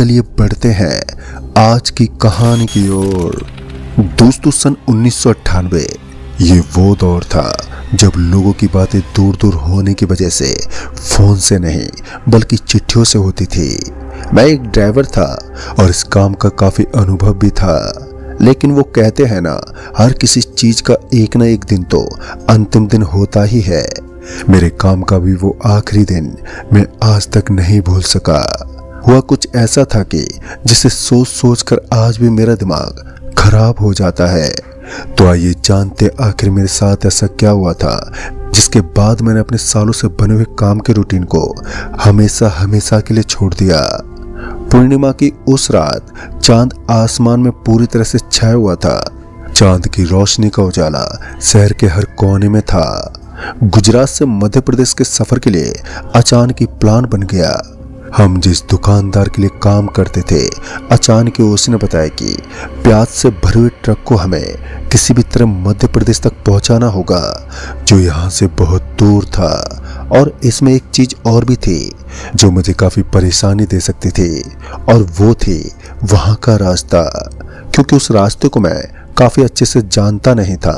चलिए बढ़ते हैं आज की कहानी की ओर। दोस्तों, सन 1998 ये वो दौर था जब लोगों की बातें दूर दूर होने की वजह से फोन से नहीं बल्कि चिट्ठियों से होती थी। मैं एक ड्राइवर था और इस काम का काफी अनुभव भी था, लेकिन वो कहते हैं ना, हर किसी चीज का एक ना एक दिन तो अंतिम दिन होता ही है। मेरे काम का भी वो आखिरी दिन मैं आज तक नहीं भूल सका। हुआ कुछ ऐसा था कि जिसे सोच सोच कर आज भी मेरा दिमाग खराब हो जाता है। तो आइए जानते आखिर मेरे साथ ऐसा क्या हुआ था जिसके बाद मैंने अपने सालों से बने हुए काम के रूटीन को हमेशा हमेशा के लिए छोड़ दिया। पूर्णिमा की उस रात चांद आसमान में पूरी तरह से छाया हुआ था। चांद की रोशनी का उजाला शहर के हर कोने में था। गुजरात से मध्य प्रदेश के सफर के लिए अचानक ही प्लान बन गया। हम जिस दुकानदार के लिए काम करते थे, अचानक ही उसने बताया कि प्याज से भरे हुए ट्रक को हमें किसी भी तरह मध्य प्रदेश तक पहुंचाना होगा, जो यहाँ से बहुत दूर था। और इसमें एक चीज और भी थी जो मुझे काफी परेशानी दे सकती थी, और वो थी वहां का रास्ता, क्योंकि उस रास्ते को मैं काफी अच्छे से जानता नहीं था।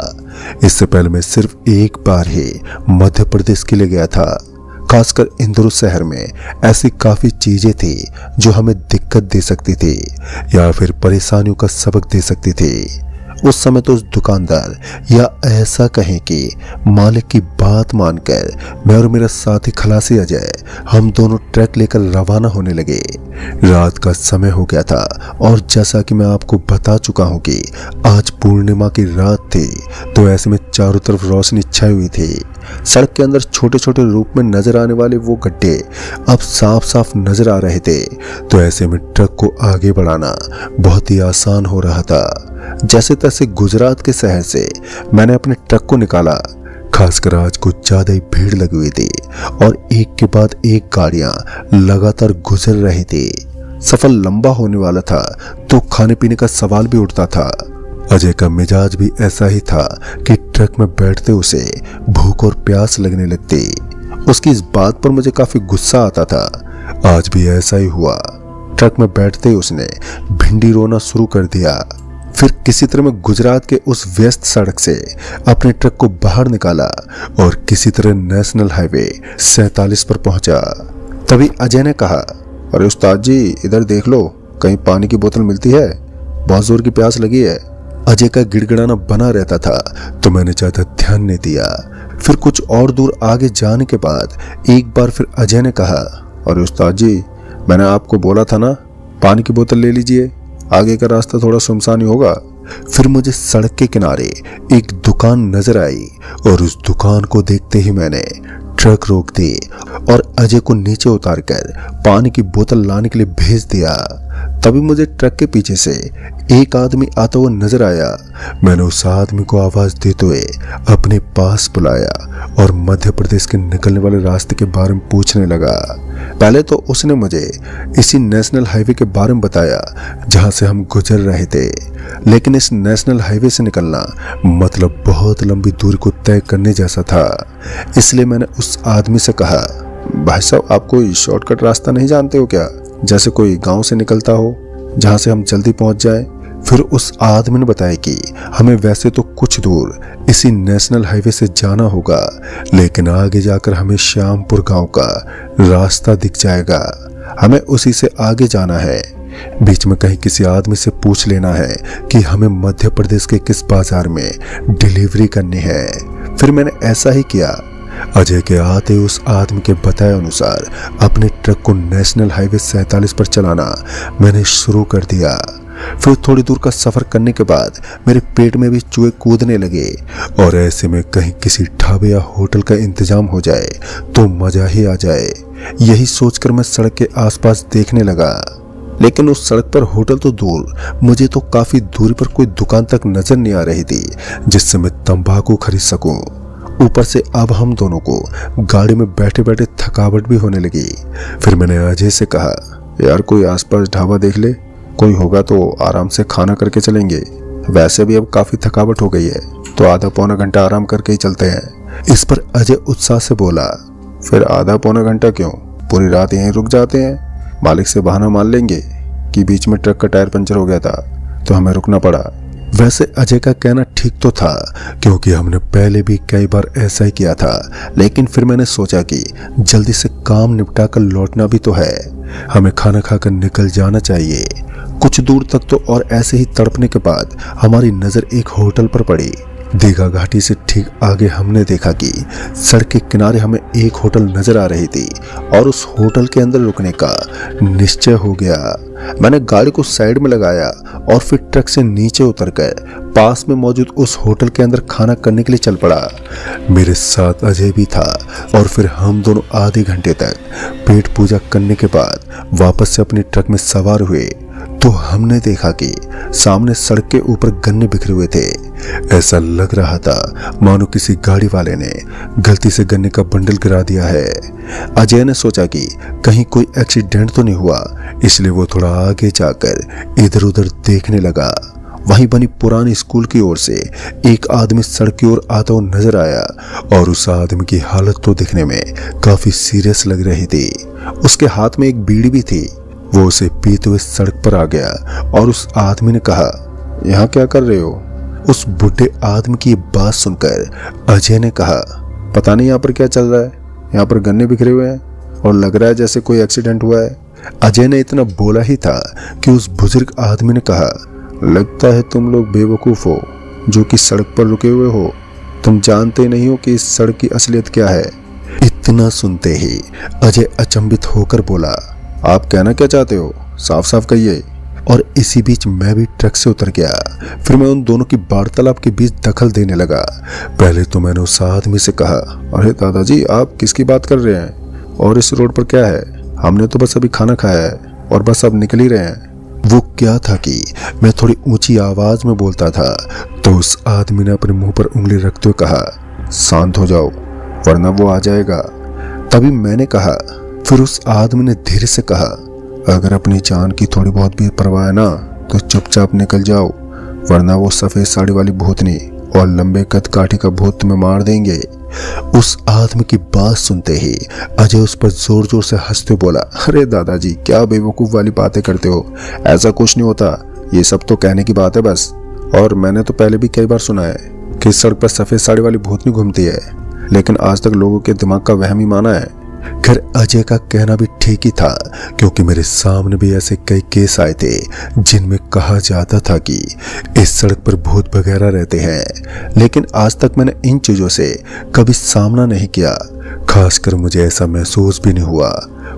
इससे पहले मैं सिर्फ एक बार ही मध्य प्रदेश के लिए गया था। खासकर इंदौर शहर में ऐसी काफी चीजें थी जो हमें दिक्कत दे सकती थी या फिर परेशानियों का सबक दे सकती थी। उस समय तो उस दुकानदार या ऐसा कहें कि मालिक की बात मानकर मैं और मेरा साथी खलासी अजय हम दोनों ट्रक लेकर रवाना होने लगे। रात का समय हो गया था और जैसा कि मैं आपको बता चुका हूं कि आज पूर्णिमा की रात थी, तो ऐसे में चारों तरफ रोशनी छाई हुई थी। सड़क के अंदर छोटे छोटे रूप में नजर आने वाले वो गड्ढे अब साफ साफ नजर आ रहे थे, तो ऐसे में ट्रक को आगे बढ़ाना बहुत ही आसान हो रहा था। जैसे तैसे गुजरात के शहर से मैंने अपने ट्रक को निकाला। खासकर आज कुछ ज्यादा ही भीड़ लगी हुई थी और एक के बाद एक गाड़ियां लगातार गुजर रही थी। सफर लंबा होने वाला था, तो खाने पीने का सवाल भी उठता था। अजय का मिजाज भी ऐसा ही था कि ट्रक में बैठते उसे भूख और प्यास लगने लगती। उसकी इस बात पर मुझे काफी गुस्सा आता था। आज भी ऐसा ही हुआ। ट्रक में बैठते ही उसने भिंडी रोना शुरू कर दिया। फिर किसी तरह मैं गुजरात के उस व्यस्त सड़क से अपने ट्रक को बाहर निकाला और किसी तरह नेशनल हाईवे 47 पर पहुंचा। तभी अजय ने कहा, अरे उस्ताद जी, इधर देख लो, कहीं पानी की बोतल मिलती है, बहुत जोर की प्यास लगी है। अजय का गिड़गिड़ाना बना रहता था, तो मैंने ज्यादा ध्यान नहीं दिया। फिर कुछ और दूर आगे जाने के बाद एक बार फिर अजय ने कहा, अरे उस्ताद जी, मैंने आपको बोला था ना, पानी की बोतल ले लीजिए, आगे का रास्ता थोड़ा सुनसान ही होगा। फिर मुझे सड़क के किनारे एक दुकान नजर आई और उस दुकान को देखते ही मैंने ट्रक रोक दी और अजय को नीचे उतारकर पानी की बोतल लाने के लिए भेज दिया। तभी मुझे ट्रक के पीछे से एक आदमी आता हुआ नजर आया। मैंने उस आदमी को आवाज देते हुए अपने पास बुलाया और मध्य प्रदेश के निकलने वाले रास्ते के बारे में पूछने लगा। पहले तो उसने मुझे इसी नेशनल हाईवे के बारे में बताया जहां से हम गुजर रहे थे, लेकिन इस नेशनल हाईवे से निकलना मतलब बहुत लंबी दूरी को तय करने जैसा था। इसलिए मैंने उस आदमी से कहा, भाई साहब, आप कोई शॉर्टकट रास्ता नहीं जानते हो क्या, जैसे कोई गांव से निकलता हो जहां से हम जल्दी पहुंच जाए। फिर उस आदमी ने बताया कि हमें वैसे तो कुछ दूर इसी नेशनल हाईवे से जाना होगा, लेकिन आगे जाकर हमें श्यामपुर गांव का रास्ता दिख जाएगा। हमें उसी से आगे जाना है। बीच में कहीं किसी आदमी से पूछ लेना है कि हमें मध्य प्रदेश के किस बाजार में डिलीवरी करनी है। फिर मैंने ऐसा ही किया। अजय के आते उस आदमी के बताए अनुसार अपने ट्रक को नेशनल हाईवे 47 पर चलाना मैंने शुरू कर दिया। फिर थोड़ी दूर का सफर करने के बाद मेरे पेट में भी चूहे कूदने लगे और ऐसे में कहीं किसी ढाबे या होटल का इंतजाम हो जाए तो मजा ही आ जाए। यही सोचकर मैं सड़क के आसपास देखने लगा, लेकिन उस सड़क पर होटल तो दूर, मुझे तो काफी दूरी पर कोई दुकान तक नजर नहीं आ रही थी जिससे मैं तंबाकू खरीद सकूं। ऊपर से अब हम दोनों को गाड़ी में बैठे बैठे थकावट भी होने लगी। फिर मैंने अजय से कहा, यार कोई आसपास ढाबा देख ले, कोई होगा तो आराम से खाना करके चलेंगे। वैसे भी अब काफी थकावट हो गई है, तो आधा पौना घंटा आराम करके ही चलते हैं। इस पर अजय उत्साह से बोला, फिर आधा पौना घंटा क्यों, पूरी रात यहीं रुक जाते हैं, मालिक से बहाना मान लेंगे, कि बीच में ट्रक का टायर पंचर हो गया था तो हमें रुकना पड़ा। वैसे अजय का कहना ठीक तो था, क्योंकि हमने पहले भी कई बार ऐसा ही किया था, लेकिन फिर मैंने सोचा कि जल्दी से काम निपटा कर लौटना भी तो है, हमें खाना खाकर निकल जाना चाहिए। कुछ दूर तक तो और ऐसे ही तड़पने के बाद हमारी नजर एक होटल पर पड़ी। दीघा घाटी से ठीक आगे हमने देखा कि सड़क के किनारे हमें एक होटल नजर आ रही थी और उस होटल के अंदर रुकने का निश्चय हो गया। मैंने गाड़ी को साइड में लगाया और फिर ट्रक से नीचे उतरकर पास में मौजूद उस होटल के अंदर खाना करने के लिए चल पड़ा। मेरे साथ अजय भी था और फिर हम दोनों आधे घंटे तक पेट पूजा करने के बाद वापस से अपनी ट्रक में सवार हुए तो हमने देखा कि सामने सड़क के ऊपर गन्ने बिखरे हुए थे। ऐसा लग रहा था मानो किसी गाड़ी वाले ने गलती से गन्ने का बंडल गिरा दिया है। अजय ने सोचा कि कहीं कोई एक्सीडेंट तो नहीं हुआ, इसलिए वो थोड़ा आगे जाकर इधर उधर देखने लगा। वहीं बनी पुरानी स्कूल की ओर से एक आदमी सड़क की ओर आता हुआ नजर आया और उस आदमी की हालत तो दिखने में काफी सीरियस लग रही थी। उसके हाथ में एक बीड़ी भी थी। वो उसे पीते हुए सड़क पर आ गया और उस आदमी ने कहा, यहाँ क्या कर रहे हो? उस बुढ़े आदमी की बात सुनकर अजय ने कहा, पता नहीं यहाँ पर क्या चल रहा है, यहाँ पर गन्ने बिखरे हुए हैं और लग रहा है जैसे कोई एक्सीडेंट हुआ है। अजय ने इतना बोला ही था कि उस बुजुर्ग आदमी ने कहा, लगता है तुम लोग बेवकूफ हो जो कि सड़क पर रुके हुए हो, तुम जानते नहीं हो कि इस सड़क की असलियत क्या है। इतना सुनते ही अजय अचंभित होकर बोला, आप कहना क्या चाहते हो, साफ साफ कहिए। और इसी बीच मैं भी ट्रक से उतर गया। फिर मैं उन दोनों की वार्तालाप के बीच दखल देने लगा। पहले तो मैंने उस आदमी से कहा, अरे दादाजी आप किसकी बात कर रहे हैं और इस रोड पर क्या है? हमने तो बस अभी खाना खाया है और बस अब निकल ही रहे हैं। वो क्या था कि मैं थोड़ी ऊंची आवाज में बोलता था तो उस आदमी ने अपने मुंह पर उंगली रखते हुए कहा, शांत हो जाओ वरना वो आ जाएगा। तभी मैंने कहा। फिर उस आदमी ने धीरे से कहा, अगर अपनी जान की थोड़ी बहुत भी परवाह है ना तो चुपचाप निकल जाओ, वरना वो सफेद साड़ी वाली भूतनी और लंबे कद काठी का भूत तुम्हें मार देंगे। उस आदमी की बात सुनते ही अजय उस पर जोर जोर से हंसते बोला, अरे दादाजी क्या बेवकूफ वाली बातें करते हो, ऐसा कुछ नहीं होता, ये सब तो कहने की बात है बस। और मैंने तो पहले भी कई बार सुना है कि सड़क पर सफेद साड़ी वाली भूतनी घूमती है, लेकिन आज तक लोगों के दिमाग का वहम ही माना है। खैर अजय का कहना भी ठीक ही था, क्योंकि मेरे सामने भी ऐसे कई केस आए थे जिनमें कहा जाता था कि इस सड़क पर भूत वगैरह रहते हैं, लेकिन आज तक मैंने इन चीजों से कभी सामना नहीं किया। खासकर मुझे ऐसा महसूस भी नहीं हुआ।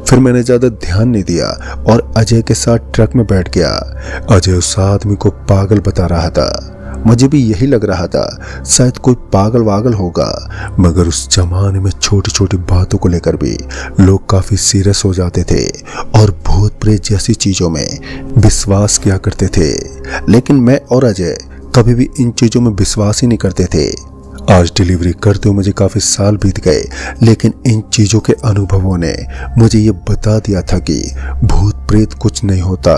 फिर मैंने ज्यादा ध्यान नहीं दिया और अजय के साथ ट्रक में बैठ गया। अजय उस आदमी को पागल बता रहा था। मुझे भी यही लग रहा था, शायद कोई पागल वागल होगा, मगर उस जमाने में छोटी छोटी बातों को लेकर भी लोग काफी सीरियस हो जाते थे और भूत प्रेत जैसी चीजों में विश्वास किया करते थे। लेकिन मैं और अजय कभी भी इन चीजों में विश्वास ही नहीं करते थे। आज डिलीवरी करते हुए मुझे काफी साल बीत गए, लेकिन इन चीजों के अनुभवों ने मुझे ये बता दिया था कि भूत प्रेत कुछ नहीं होता।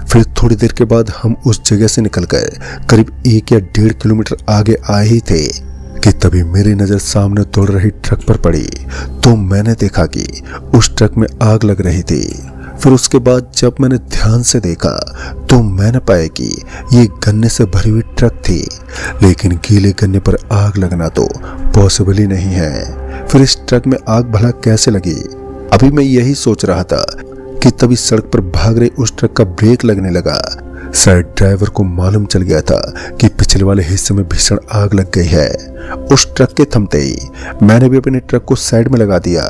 फिर थोड़ी देर के बाद हम उस जगह से निकलकर करीब 1 या 1.5 किलोमीटर आगे आए ही थे कि तभी मेरी नजर सामने दौड़ रही ट्रक पर पड़ी। तो मैंने देखा कि उस ट्रक में आग लग रही थी। फिर उसके बाद जब मैंने ध्यान से देखा तो मैंने पाया कि ये गन्ने से भरी हुई ट्रक थी, लेकिन गीले गन्ने पर आग लगना तो पॉसिबल ही नहीं है। फिर इस ट्रक में आग भला कैसे लगी? अभी मैं यही सोच रहा था कि तभी सड़क पर भाग रही उस ट्रक का ब्रेक लगने लगा। शायद ड्राइवर को मालूम चल गया था कि पिछले वाले हिस्से में भीषण आग लग गई है। उस ट्रक के थमते ही मैंने भी अपने ट्रक को साइड में लगा दिया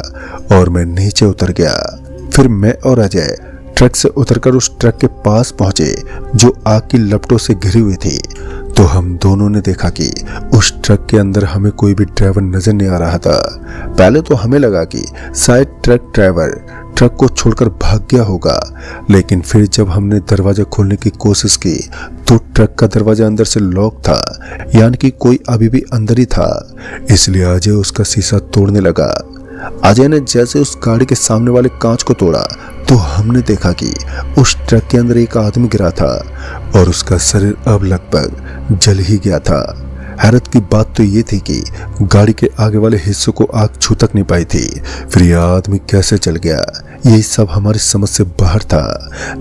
और मैं नीचे उतर गया। फिर मैं और अजय ट्रक से उतरकर उस ट्रक के पास पहुंचे जो आग की लपटों से घिरी हुई थी। तो हम दोनों ने देखा कि उस ट्रक के अंदर हमें कोई भी ड्राइवर नजर नहीं आ रहा था। पहले तो हमें लगा कि शायद ट्रक ड्राइवर ट्रक को छोड़कर भाग गया होगा, लेकिन फिर जब हमने दरवाजा खोलने की कोशिश की तो ट्रक का दरवाजा अंदर से लॉक था, यानी कि कोई अभी भी अंदर ही था। इसलिए अजय उसका शीशा तोड़ने लगा। अजय ने जैसे उस गाड़ी के सामने वाले कांच को तोड़ा तो हमने देखा कि उस ट्रक के अंदर एक आदमी गिरा था और उसका शरीर अब लगभग जल ही गया था। हैरत की बात तो ये थी कि गाड़ी के आगे वाले हिस्सों को आग छू तक नहीं पाई थी, फिर यह आदमी कैसे चल गया यही सब हमारी समझ से बाहर था।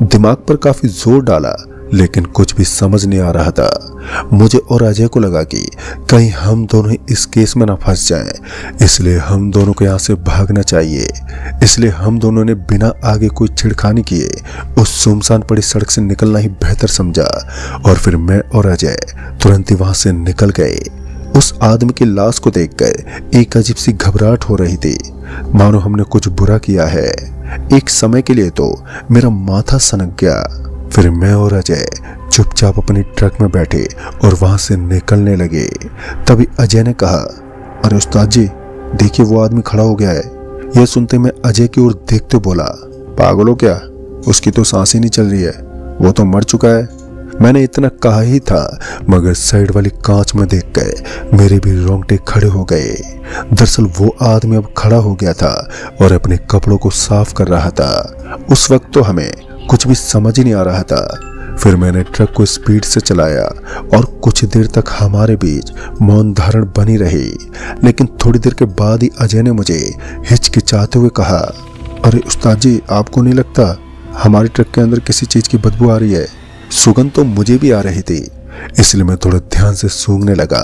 दिमाग पर काफी जोर डाला लेकिन कुछ भी समझ नहीं आ रहा था। मुझे और अजय को लगा कि कहीं हम दोनों इस केस में ना फंस जाएं, इसलिए हम दोनों को यहाँ से भागना चाहिए। इसलिए हम दोनों ने बिना आगे कोई छिड़खानी किए उस सुनसान पड़ी सड़क से निकलना ही बेहतर समझा और फिर मैं और अजय तुरंत ही वहां से निकल गए। उस आदमी की लाश को देखकर एक अजीब सी घबराहट हो रही थी, मानो हमने कुछ बुरा किया है। एक समय के लिए तो मेरा माथा सनक गया। फिर मैं और अजय चुपचाप अपनी ट्रक में बैठे और वहां से निकलने लगे। तभी अजय ने कहा, अरे उस्ताद जी देखिए वो आदमी खड़ा हो गया है। यह सुनते मैं अजय की ओर देखते बोला, पागल हो क्या, उसकी तो सांस ही नहीं चल रही है, वो तो मर चुका है। मैंने इतना कहा ही था मगर साइड वाली कांच में देखकर मेरे भी रोंगटे खड़े हो गए। दरअसल वो आदमी अब खड़ा हो गया था और अपने कपड़ों को साफ कर रहा था। उस वक्त तो हमें कुछ भी समझ ही नहीं आ रहा था। फिर मैंने ट्रक को स्पीड से चलाया और कुछ देर तक हमारे बीच मौन धारण बनी रही। लेकिन थोड़ी देर के बाद ही अजय ने मुझे हिचकिचाते हुए कहा, अरे उस्ताद जी आपको नहीं लगता हमारे ट्रक के अंदर किसी चीज की बदबू आ रही है? सुगंध तो मुझे भी आ रही थी, इसलिए मैं थोड़ा ध्यान से सूंघने लगा।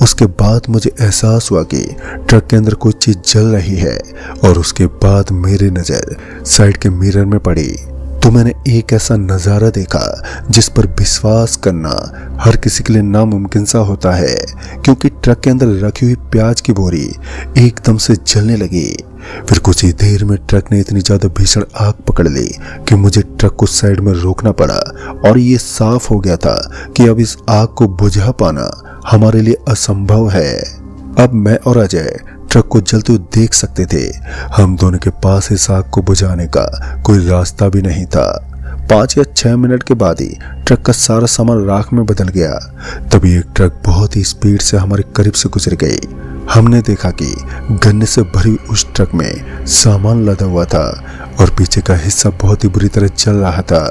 उसके बाद मुझे एहसास हुआ कि ट्रक के अंदर कोई चीज जल रही है और उसके बाद मेरी नजर साइड के मिरर में पड़ी तो मैंने एक ऐसा नजारा देखा जिस पर विश्वास करना हर किसी के लिए नामुमकिन सा होता है, क्योंकि ट्रक के अंदर रखी हुई प्याज की बोरी एकदम से जलने लगी। फिर कुछ ही देर में ट्रक ने इतनी ज्यादा भीषण आग पकड़ ली कि मुझे ट्रक को साइड में रोकना पड़ा और ये साफ हो गया था कि अब इस आग को बुझा पाना हमारे लिए असंभव है। अब मैं और अजय ट्रक को जलते हुए देख सकते थे। हम दोनों के पास इस आग को बुझाने का कोई रास्ता भी नहीं था। 5 या 6 मिनट के बाद ही ट्रक का सारा सामान राख में बदल गया। तभी एक ट्रक बहुत ही स्पीड से हमारे करीब से गुजर गई। हमने देखा कि गन्ने से भरी उस ट्रक में सामान लदा हुआ था और पीछे का हिस्सा बहुत ही बुरी तरह जल रहा था।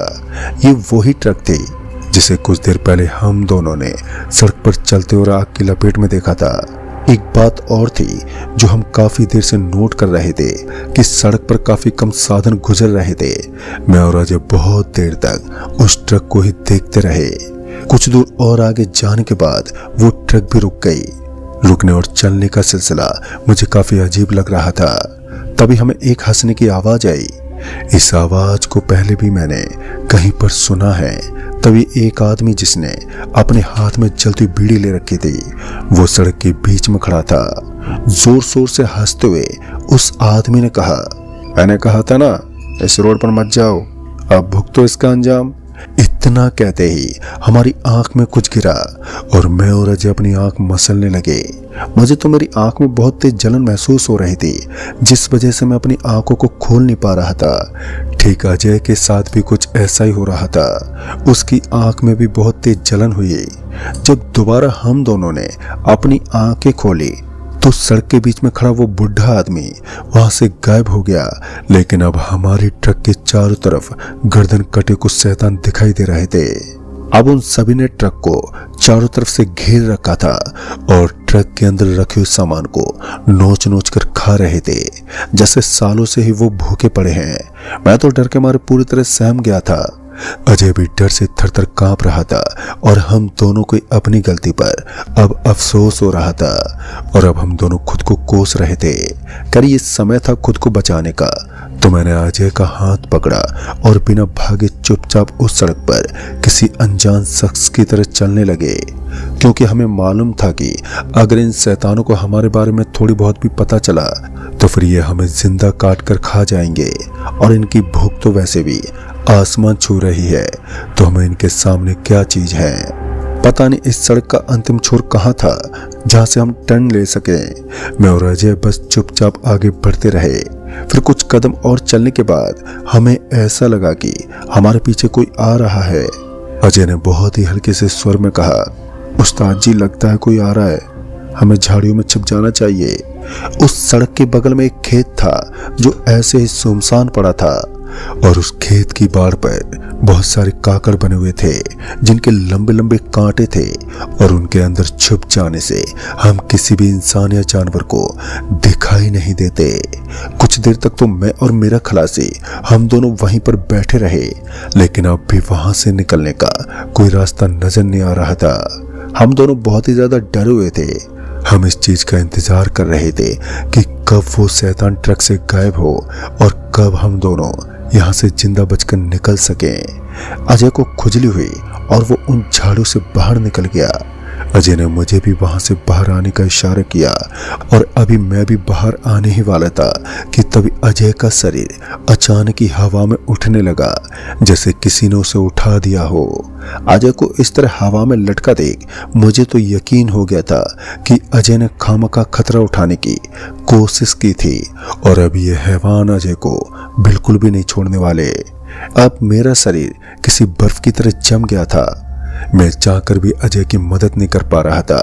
ये वही ट्रक थी जिसे कुछ देर पहले हम दोनों ने सड़क पर चलते हुए आग की लपेट में देखा था। एक बात और थी जो हम काफी देर से नोट कर रहे थे कि सड़क पर काफी कम साधन गुजर रहे थे। मैं और अजय बहुत देर तक उस ट्रक को ही देखते रहे। कुछ दूर और आगे जाने के बाद वो ट्रक भी रुक गई। रुकने और चलने का सिलसिला मुझे काफी अजीब लग रहा था। तभी हमें एक हंसने की आवाज आई। इस आवाज को पहले भी मैंने कहीं पर सुना है। तभी एक आदमी जिसने अपने हाथ में जलती बीड़ी ले रखी थी वो सड़क के बीच में खड़ा था। जोर शोर से हंसते हुए उस आदमी ने कहा, मैंने कहा था ना इस रोड पर मत जाओ, अब भुगतो इसका अंजाम। इतना कहते ही हमारी आंख में कुछ गिरा और मैं और अजय अपनी आंख मसलने लगे। मुझे तो मेरी आंख में बहुत तेज जलन महसूस हो रही थी जिस वजह से मैं अपनी आंखों को खोल नहीं पा रहा था। ठीक अजय के साथ भी कुछ ऐसा ही हो रहा था। उसकी आंख में भी बहुत तेज जलन हुई। जब दोबारा हम दोनों ने अपनी आंखें खोली तो सड़क के बीच में खड़ा वो बुढ़ा आदमी वहां से गायब हो गया। लेकिन अब हमारी ट्रक के चारों तरफ गर्दन कटे कुछ शैतान दिखाई दे रहे थे। अब उन सभी ने ट्रक को चारों तरफ से घेर रखा था और ट्रक के अंदर रखे हुए सामान को नोच नोच कर खा रहे थे जैसे सालों से ही वो भूखे पड़े हैं। मैं तो डर के मारे पूरी तरह सहम गया था। अजय भी डर से थरथर कांप रहा था और हम दोनों को अपनी गलती पर अब अफसोस हो रहा था और अब हम दोनों खुद को कोस रहे थे। कर ये समय था खुद को बचाने का तो मैंने अजय का हाथ पकड़ा और बिना भागे चुपचाप उस सड़क पर किसी अनजान शख्स की तरह चलने लगे, क्योंकि हमें मालूम था कि अगर इन शैतानों को हमारे बारे में थोड़ी बहुत भी पता चला तो फिर ये हमें जिंदा काट कर खा जाएंगे और इनकी भूख तो वैसे भी आसमान छू रही है, तो हमें इनके सामने क्या चीज है। पता नहीं इस सड़क का अंतिम छोर कहाँ था जहां से हम टर्न ले सके। मैं और अजय बस चुपचाप आगे बढ़ते रहे। फिर कुछ कदम और चलने के बाद हमें ऐसा लगा कि हमारे पीछे कोई आ रहा है। अजय ने बहुत ही हल्के से स्वर में कहा, उस्ताद जी लगता है कोई आ रहा है, हमें झाड़ियों में छिप जाना चाहिए। उस सड़क के बगल में एक खेत था जो ऐसे ही सुनसान पड़ा था। और उस खेत की बाड़ पर बहुत सारे काकड़ बने हुए थे जिनके लंबे लंबे कांटे थे और उनके अंदर छुप जाने से हम किसी भी इंसान या जानवर को दिखाई नहीं देते। कुछ देर तक तो मैं और मेरा खलासी हम दोनों वहीं पर बैठे रहे, लेकिन अब भी वहां से निकलने का कोई रास्ता नजर नहीं आ रहा था। हम दोनों बहुत ही ज्यादा डरे हुए थे। हम इस चीज का इंतजार कर रहे थे कि कब वो शैतान ट्रक से गायब हो और कब हम दोनों यहाँ से जिंदा बचकर निकल सके। अजय को खुजली हुई और वो उन झाड़ू से बाहर निकल गया। अजय ने मुझे भी वहां से बाहर आने का इशारा किया और अभी मैं भी बाहर आने ही वाला था कि तभी अजय का शरीर अचानक ही हवा में उठने लगा, जैसे किसी ने उसे उठा दिया हो। अजय को इस तरह हवा में लटका देख मुझे तो यकीन हो गया था कि अजय ने खामखा खतरा उठाने की कोशिश की थी और अब ये हैवान अजय को बिल्कुल भी नहीं छोड़ने वाले। अब मेरा शरीर किसी बर्फ की तरह जम गया था। मैं चाहकर भी अजय की मदद नहीं कर पा रहा था।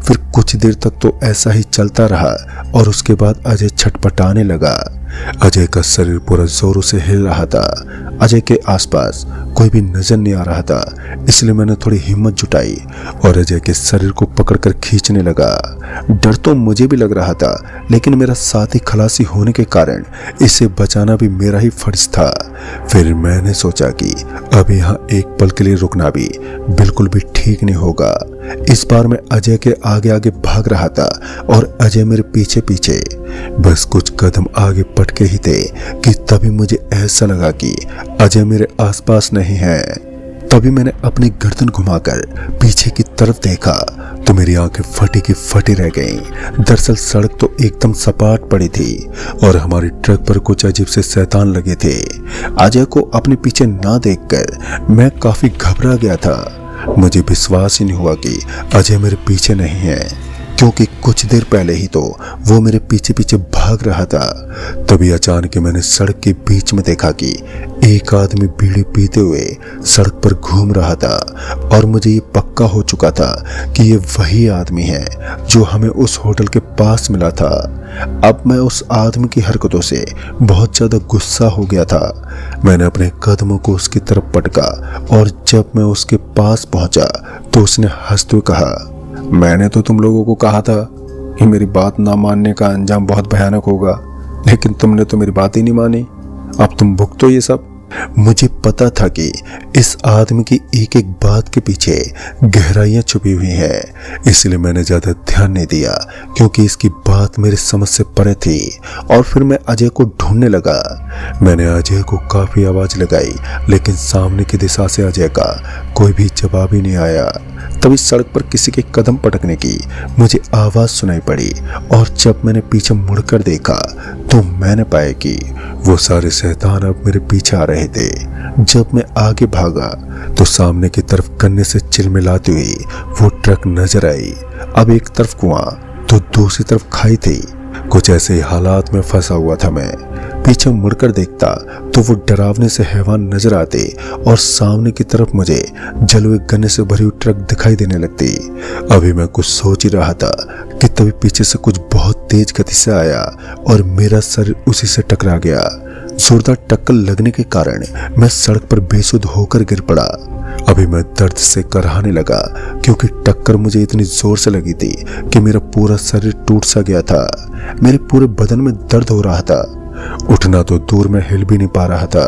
फिर कुछ देर तक तो ऐसा ही चलता रहा और उसके बाद अजय छटपटाने लगा। अजय का शरीर पूरा जोरों से हिल रहा था। अजय के आसपास कोई भी नजर नहीं आ रहा था, इसलिए मैंने थोड़ी हिम्मत जुटाई और अजय के शरीर को पकड़कर खींचने लगा। डर तो मुझे भी लग रहा था, लेकिन मेरा साथी खलासी होने के कारण इसे बचाना भी मेरा ही फर्ज था। फिर मैंने सोचा कि अब यहाँ एक पल के लिए रुकना भी बिल्कुल भी ठीक नहीं होगा। इस बार मैं अजय के आगे आगे भाग रहा था और अजय मेरे पीछे पीछे। बस कुछ कदम आगे पटके ही थे कि तभी मुझे ऐसा लगा कि अजय मेरे आसपास नहीं है। तभी मैंने अपनी गर्दन घुमाकर पीछे की तरफ देखा तो मेरी आंखें फटी की फटी रह गईं। दरअसल सड़क तो एकदम सपाट पड़ी थी और हमारी ट्रक पर कुछ अजीब से शैतान लगे थे। अजय को अपने पीछे ना देखकर मैं काफी घबरा गया था। मुझे विश्वास ही नहीं हुआ कि अजय मेरे पीछे नहीं है, क्योंकि कुछ देर पहले ही तो वो मेरे पीछे पीछे भाग रहा था। तभी अचानक मैंने सड़क के बीच में देखा कि एक आदमी बीड़ी पीते हुए सड़क पर घूम रहा था और मुझे ये पक्का हो चुका था कि ये वही आदमी है जो हमें उस होटल के पास मिला था। अब मैं उस आदमी की हरकतों से बहुत ज्यादा गुस्सा हो गया था। मैंने अपने कदमों को उसकी तरफ पटका और जब मैं उसके पास पहुंचा तो उसने हंसते हुए कहा, मैंने तो तुम लोगों को कहा था कि मेरी बात ना मानने का अंजाम बहुत भयानक होगा, लेकिन तुमने तो मेरी बात ही नहीं मानी। अब तुम भुगतो ये सब। मुझे पता था कि इस आदमी की एक एक बात के पीछे गहराइयां छुपी हुई हैं, इसलिए मैंने ज्यादा ध्यान नहीं दिया क्योंकि इसकी बात मेरे समझ से परे थी। और फिर मैं अजय को ढूंढने लगा। मैंने अजय को काफी आवाज लगाई, लेकिन सामने की दिशा से अजय का कोई भी जवाब ही नहीं आया। तभी सड़क पर किसी के कदम पटकने की मुझे आवाज सुनाई पड़ी और जब मैंने पीछे मुड़कर देखा तो मैंने पाया कि वो सारे शैतान अब मेरे पीछे आ रहे थे। जब मैं आगे भागा तो सामने की तरफ गन्ने से चिलमिलाती हुई वो ट्रक नजर आई। अब एक तरफ कुआं तो दूसरी तरफ खाई थी। कुछ ऐसे हालात में फंसा हुआ था मैं। पीछे मुड़कर देखता तो वो डरावने से हैवान नजर आते और सामने की तरफ मुझे जले हुए गन्ने से भरी हुई ट्रक दिखाई देने लगती। अभी मैं कुछ सोच ही रहा था कि तभी पीछे से कुछ बहुत तेज गति से आया और मेरा सर उसी से टकरा गया। जोरदार टक्कर लगने के कारण मैं सड़क पर बेसुध होकर गिर पड़ा। अभी मैं दर्द से कराहने लगा क्योंकि टक्कर मुझे इतनी जोर से लगी थी कि मेरा पूरा शरीर टूट सा गया था। मेरे पूरे बदन में दर्द हो रहा था। उठना तो दूर में हिल भी नहीं पा रहा था।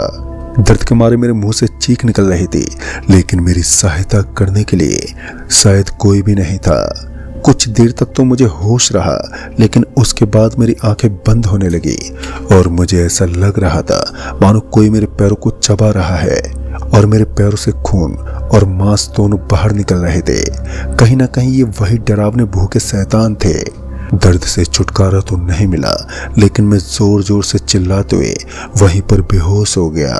दर्द के मारे मेरे मुंह से चीख निकल रही थी, लेकिन मेरी सहायता करने के लिए शायद कोई भी नहीं था। कुछ देर तक तो मुझे होश रहा, लेकिन उसके बाद मेरी आंखें बंद होने लगी और मुझे ऐसा लग रहा था मानो कोई मेरे पैरों को चबा रहा है और मेरे पैरों से खून और मांस दोनों बाहर निकल रहे थे। कहीं ना कहीं ये वही डरावने भूखे शैतान थे। दर्द से छुटकारा तो नहीं मिला, लेकिन मैं जोर जोर से चिल्लाते हुए वहीं पर बेहोश हो गया।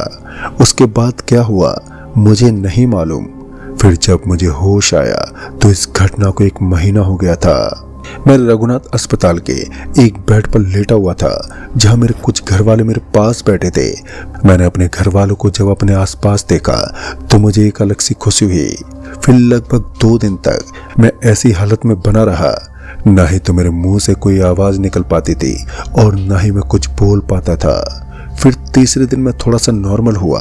उसके बाद क्या हुआ मुझे नहीं मालूम। फिर जब मुझे होश आया तो इस घटना को 1 महीना हो गया था। मैं रघुनाथ अस्पताल के एक बेड पर लेटा हुआ था, जहां मेरे कुछ घर वाले मेरे पास बैठे थे। मैंने अपने घर वालों को जब अपने आसपास देखा तो मुझे एक अलग सी खुशी हुई। फिर लगभग 2 दिन तक मैं ऐसी हालत में बना रहा। ना ही तो मेरे मुंह से कोई आवाज निकल पाती थी और ना ही मैं कुछ बोल पाता था। फिर तीसरे दिन मैं थोड़ा सा नॉर्मल हुआ।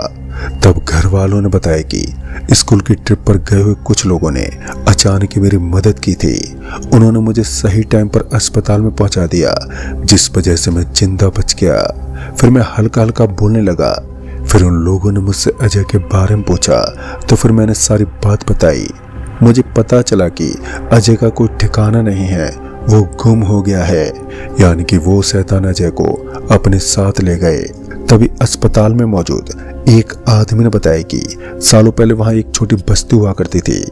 तब घर वालों ने बताया कि स्कूल की ट्रिप पर गए हुए कुछ लोगों ने अचानक ही मेरी मदद की थी। उन्होंने मुझे सही टाइम पर अस्पताल में पहुंचा दिया, जिस वजह से मैं जिंदा बच गया। फिर मैं हल्का हल्का बोलने लगा। फिर उन लोगों ने मुझसे अजय के बारे में पूछा, तो फिर मैंने सारी बात बताई। मुझे पता चला कि अजय का कोई ठिकाना नहीं है, वो गुम हो गया है, यानी कि वो शैतान अजय को अपने साथ ले गए। तभी अस्पताल में मौजूद एक आदमी ने बताया कि सालों पहले वहां एक छोटी बस्ती हुआ करती थी,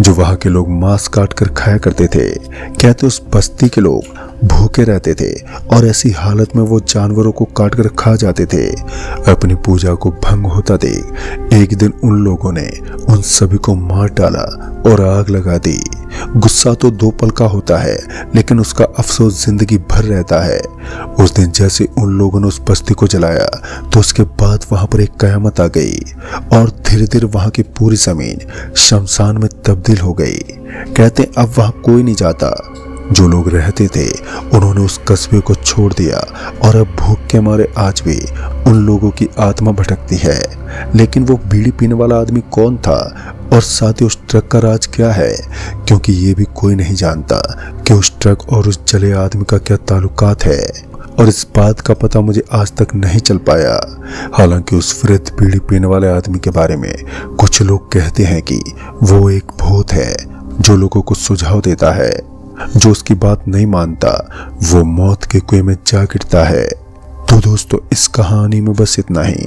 जो वहां के लोग मांस काट कर खाया करते थे। कहते उस बस्ती के लोग भूखे रहते थे और ऐसी हालत में वो जानवरों को काट कर खा जाते थे। अपनी पूजा को भंग होता देख एक दिन उन लोगों ने उन सभी को मार डाला और आग लगा दी। गुस्सा तो 2 पल का होता है, लेकिन उसका अफसोस जिंदगी भर रहता है। उस दिन जैसे उन लोगों ने उस बस्ती को जलाया, तो उसके बाद वहां पर एक कयामत आ गई और धीरे धीरे वहां की पूरी जमीन शमशान में तब्दील हो गई। कहते अब वहां कोई नहीं जाता। जो लोग रहते थे उन्होंने उस कस्बे को छोड़ दिया और अब भूख के मारे आज भी उन लोगों की आत्मा भटकती है। लेकिन वो बीड़ी पीने वाला आदमी कौन था और साथ ही उस ट्रक का राज क्या है, क्योंकि ये भी कोई नहीं जानता कि उस ट्रक और उस जले आदमी का क्या ताल्लुकात है। और इस बात का पता मुझे आज तक नहीं चल पाया। हालांकि उस वृद्ध बीड़ी पीने वाले आदमी के बारे में कुछ लोग कहते हैं कि वो एक भूत है जो लोगों को सुझाव देता है। जो उसकी बात नहीं मानता वो मौत के कुएं में जा गिरता है। तो दोस्तों, इस कहानी में बस इतना ही।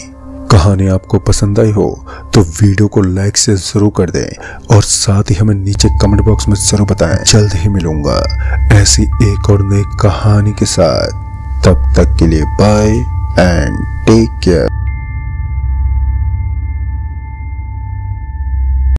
कहानी आपको पसंद आई हो तो वीडियो को लाइक से जरूर कर दें और साथ ही हमें नीचे कमेंट बॉक्स में जरूर बताएं। जल्द ही मिलूंगा ऐसी एक और नई कहानी के साथ। तब तक के लिए बाय एंड टेक केयर।